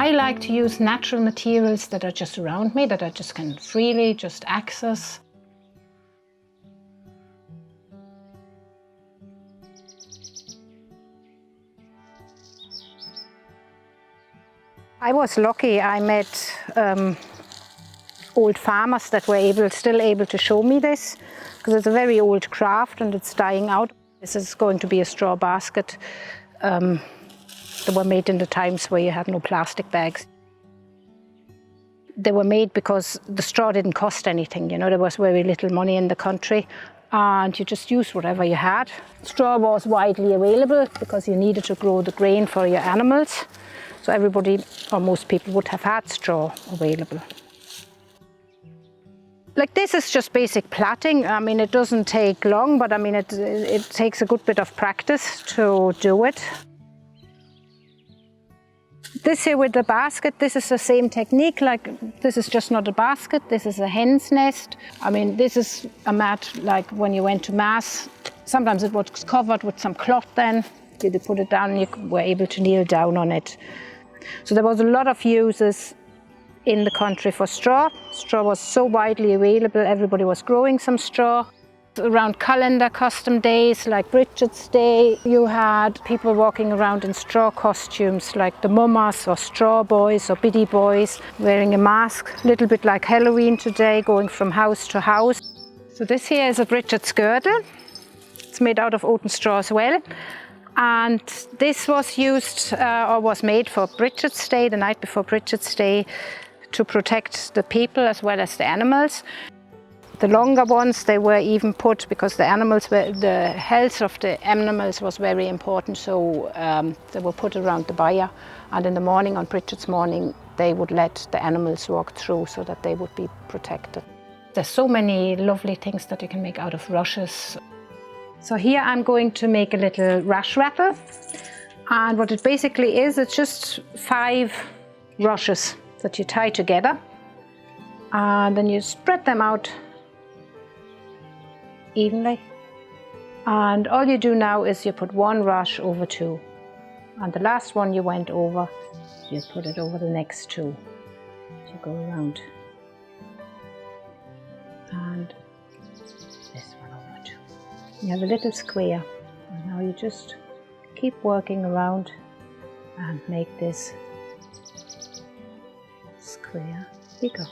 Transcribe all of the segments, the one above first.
I like to use natural materials that are just around me, that I just can freely just access. I was lucky. I met old farmers that were still able to show me this, because it's a very old craft and it's dying out. This is going to be a straw basket. They were made in the times where you had no plastic bags. They were made because the straw didn't cost anything, you know, there was very little money in the country, and you just used whatever you had. Straw was widely available because you needed to grow the grain for your animals. So everybody, or most people, would have had straw available. Like this is just basic plaiting. I mean, it doesn't take long, but I mean, it takes a good bit of practice to do it. This here with the basket, this is the same technique. Like, this is just not a basket, this is a hen's nest. I mean, this is a mat like when you went to mass. Sometimes it was covered with some cloth then. You put it down and you were able to kneel down on it. So there was a lot of uses in the country for straw. Straw was so widely available, everybody was growing some straw. Around calendar custom days, like Bridget's Day, you had people walking around in straw costumes, like the mummas or straw boys or biddy boys, wearing a mask, a little bit like Halloween today, going from house to house. So this here is a Bridget's girdle. It's made out of oaten straw as well. And this was used or was made for Bridget's Day, the night before Bridget's Day, to protect the people as well as the animals. The longer ones, they were even put because the health of the animals was very important, so they were put around the byre, and in the morning, on Bridget's morning, they would let the animals walk through so that they would be protected. There's so many lovely things that you can make out of rushes. So here I'm going to make a little rush rattle, and what it basically is, it's just 5 rushes that you tie together, and then you spread them out evenly, and all you do now is you put 1 rush over 2, and the last one you went over, you put it over the next 2. So you go around, and this one over 2. You have a little square, and now you just keep working around and make this square bigger.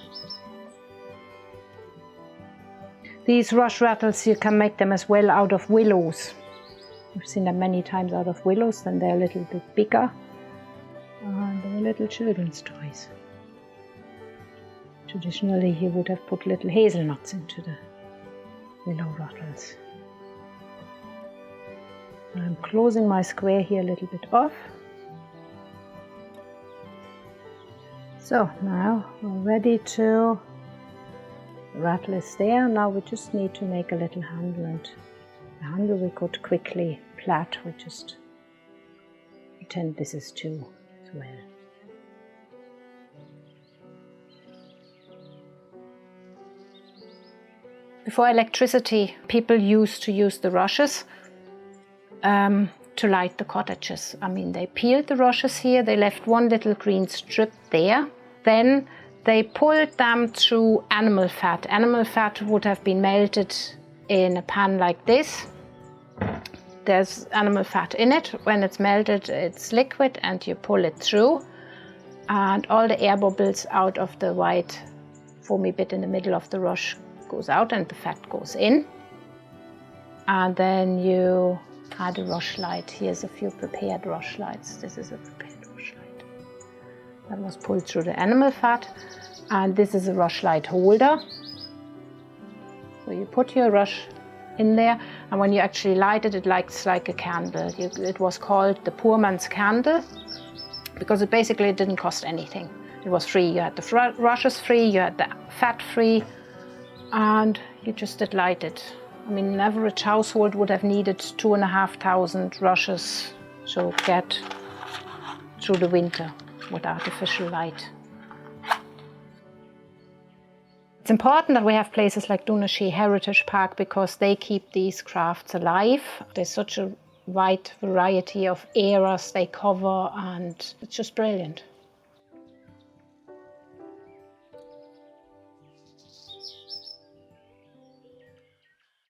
These rush rattles, you can make them as well out of willows. I've seen them many times out of willows, then they're a little bit bigger, and they're little children's toys. Traditionally, you would have put little hazelnuts into the willow rattles. I'm closing my square here a little bit off. So now we're ready to, the rattle is there. Now we just need to make a little handle, and the handle we could quickly plait. We just pretend this is 2 as well. Before electricity, people used to use the rushes to light the cottages. I mean, they peeled the rushes here, they left 1 little green strip there. Then they pulled them through animal fat. Animal fat would have been melted in a pan like this. There's animal fat in it. When it's melted, it's liquid, and you pull it through, and all the air bubbles out of the white foamy bit in the middle of the rush goes out, and the fat goes in. And then you add a rush light. Here's a few prepared rush lights. This is a prepared rush light. That was pulled through the animal fat. And this is a rush light holder. So you put your rush in there, and when you actually light it, it lights like a candle. It was called the poor man's candle because it basically didn't cost anything. It was free. You had the rushes free, you had the fat free, and you just did light it. I mean, an average household would have needed 2,500 rushes to get through the winter with artificial light. It's important that we have places like Donaghshea Heritage Park because they keep these crafts alive. There's such a wide variety of eras they cover, and it's just brilliant.